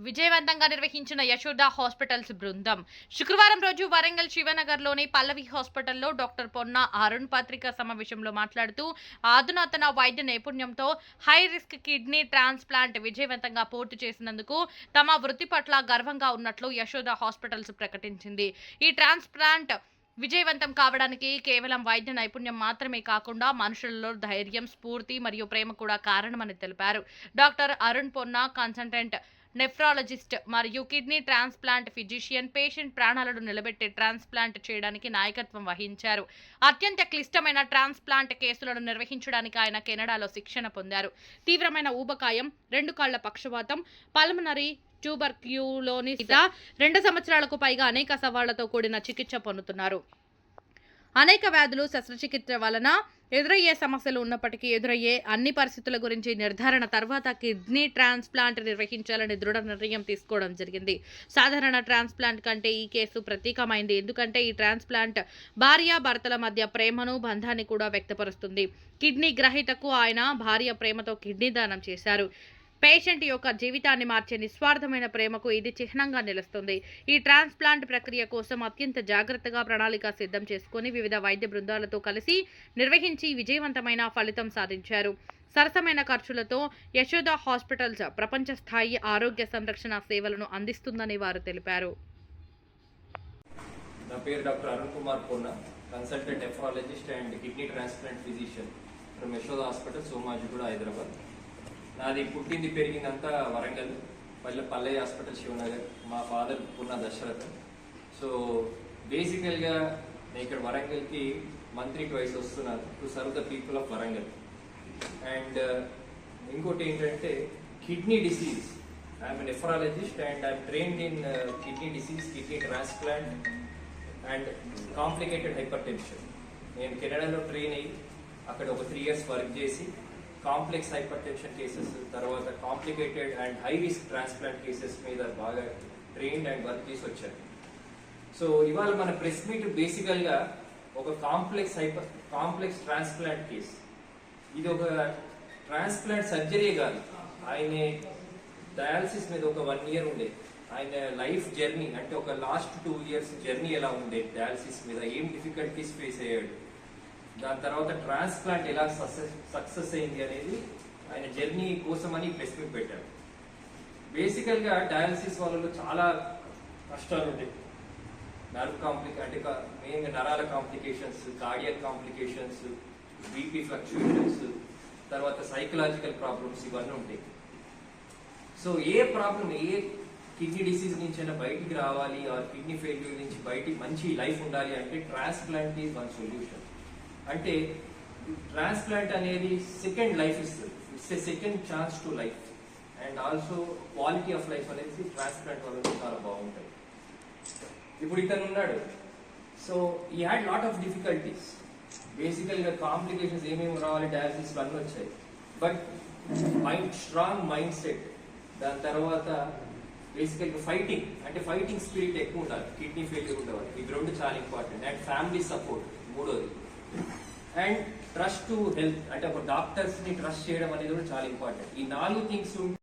విజయవంతంగా నిర్వహించిన యశోద హాస్పిటల్స్ బృందం శుక్రవారం రోజు వరంగల్ శివనగర్లోని పల్లవి హాస్పిటల్లో డాక్టర్ పొన్న అరుణ్ పత్రికా సమావేశంలో మాట్లాడుతూ అధునాతన వైద్య నైపుణ్యంతో హై రిస్క్ కిడ్నీ ట్రాన్స్ప్లాంట్ విజయవంతంగా పూర్తి చేసినందుకు తమ వృత్తి పట్ల గర్వంగా ఉన్నట్లు యశోద హాస్పిటల్స్ ప్రకటించింది. ఈ ట్రాన్స్ప్లాంట్ విజయవంతం కావడానికి కేవలం వైద్య నైపుణ్యం మాత్రమే కాకుండా మనుషులలో ధైర్యం, స్ఫూర్తి మరియు ప్రేమ కూడా కారణమని తెలిపారు. డాక్టర్ అరుణ్ పొన్న కన్సల్టెంట్ నెఫ్రాలజిస్ట్ మరియు కిడ్నీ ట్రాన్స్ప్లాంట్ ఫిజిషియన్ పేషెంట్ ప్రాణాలను నిలబెట్టే ట్రాన్స్ప్లాంట్ చేయడానికి నాయకత్వం వహించారు. అత్యంత క్లిష్టమైన ట్రాన్స్ప్లాంట్ కేసులను నిర్వహించడానికి ఆయన కెనడాలో శిక్షణ పొందారు. తీవ్రమైన ఊబకాయం, 2 కాళ్ల పక్షవాతం, పల్మనరీ ట్యూబర్క్యులోసిస్ 2 సంవత్సరాలకు పైగా అనేక సవాళ్లతో కూడిన చికిత్స పొందుతున్నారు. అనేక వ్యాధులు, శస్త్రచికిత్స వలన ఎదురయ్యే సమస్యలు ఉన్నప్పటికీ ఎదురయ్యే అన్ని పరిస్థితుల గురించి నిర్ధారణ తర్వాత కిడ్నీ ట్రాన్స్ప్లాంట్ నిర్వహించాలని దృఢ నిర్ణయం తీసుకోవడం జరిగింది. సాధారణ ట్రాన్స్ప్లాంట్ కంటే ఈ కేసు ప్రత్యేకమైంది. ఎందుకంటే ఈ ట్రాన్స్ప్లాంట్ భార్యాభర్తల మధ్య ప్రేమను, బంధాన్ని కూడా వ్యక్తపరుస్తుంది. కిడ్నీ గ్రహీతకు ఆయన భార్య ప్రేమతో కిడ్నీ దానం చేశారు. పేషెంట్ యొక్క జీవితాన్ని మార్చే నిస్వార్థమైన ప్రేమకు ఇది చిహ్నంగా నిలుస్తుంది. ఈ ట్రాన్స్ప్లాంట్ ప్రక్రియ కోసం అత్యంత జాగ్రత్తగా ప్రణాళిక సిద్ధం చేసుకుని వివిధ వైద్య బృందాలతో కలిసి నిర్వహించి విజయవంతమైన ఫలితం సాధించారు. సరసమైన ఖర్చులతో యశోద హాస్పిటల్స్ ప్రపంచ స్థాయి ఆరోగ్య సంరక్షణ సేవలను అందిస్తుందని వారు తెలిపారు. నా పేరు doctor Arun Kumar Ponna, consultant nephrologist and kidney transplant physician from Yashoda hospital, Somajiguda, Hyderabad. నాది పుట్టింది పెరిగిందంతా వరంగల్, పల్లవి హాస్పిటల్, శివనగర్. మా ఫాదర్ పున్న దశరథ్. సో బేసికల్గా నేను ఇక్కడ వరంగల్కి మంత్రికి వయసు వస్తున్నాను to serve the people of Warangal. And ఇంకోటి ఏంటంటే kidney disease, I'm nephrologist and I'm trained in kidney disease, kidney transplant and complicated hyper tension. నేను కెనడాలో ట్రైన్ అయ్యి అక్కడ ఒక 3 years వర్క్ చేసి కాంప్లెక్స్ హైపర్ టెన్షన్ కేసెస్, తర్వాత complicated and high risk transplant cases మీద బాగా ట్రైన్డ్ అండ్ వర్క్ చేసి వచ్చాను. సో ఇవాళ మన ప్రెస్ మీట్ బేసికల్గా ఒక కాంప్లెక్స్ ట్రాన్స్ప్లాంట్ కేస్. ఇది ఒక ట్రాన్స్ప్లాంట్ సర్జరీ కాదు. ఆయన డయాలసిస్ మీద ఒక 1 year ఉండే ఆయన లైఫ్ జర్నీ, అంటే ఒక లాస్ట్ 2 years జర్నీ ఎలా ఉండే డయాలసిస్ మీద, ఏం డిఫికల్టీస్ ఫేస్ అయ్యాడు, దాని తర్వాత ట్రాన్స్ప్లాంట్ ఎలా సక్సెస్ అయింది అనేది ఆయన జర్నీ కోసమని ప్రెస్ మీట్ పెట్టారు. బేసికల్గా డయాలసిస్ వాళ్ళలో చాలా కష్టాలు ఉంటాయి. నర్వ్ అంటే మెయిన్గా నరాల complications, cardiac complications, BP fluctuations, తర్వాత సైకలాజికల్ ప్రాబ్లమ్స్ ఇవన్నీ ఉంటాయి. So A problem, a kidney disease నుంచి అయినా బయటికి రావాలి, ఆ కిడ్నీ ఫెయిల్యూర్ నుంచి బయటికి మంచి లైఫ్ ఉండాలి అంటే ట్రాన్స్ప్లాంట్ ఈజ్ వన్ సొల్యూషన్. అంటే ట్రాన్స్ప్లాంట్ అనేది సెకండ్ లైఫ్ ఇస్తుంది. It's a second chance to life and also quality of life అనేది ట్రాన్స్ప్లాంట్ వల్ల చాలా బాగుంటాయి. ఇప్పుడు ఇతను ఉన్నాడు. సో ఈ హ్యాడ్ లాట్ ఆఫ్ డిఫికల్టీస్. బేసికల్గా కాంప్లికేషన్స్ ఏమేమి రావాలి, డయాలసిస్ అన్నీ వచ్చాయి. బట్ స్ట్రాంగ్ మైండ్ సెట్, దాని తర్వాత బేసికల్గా ఫైటింగ్ స్పిరిట్ ఎక్కువ ఉండాలి. కిడ్నీ ఫెయిల్యూర్ ఉండవాలి. ఇవి 2 చాలా ఇంపార్టెంట్. అండ్ ఫ్యామిలీ సపోర్ట్ 3వది. అండ్ ట్రస్ట్ టు హెల్త్, అంటే ఒక డాక్టర్స్ ని ట్రస్ట్ చేయడం అనేది కూడా చాలా ఇంపార్టెంట్. ఈ 4 థింగ్స్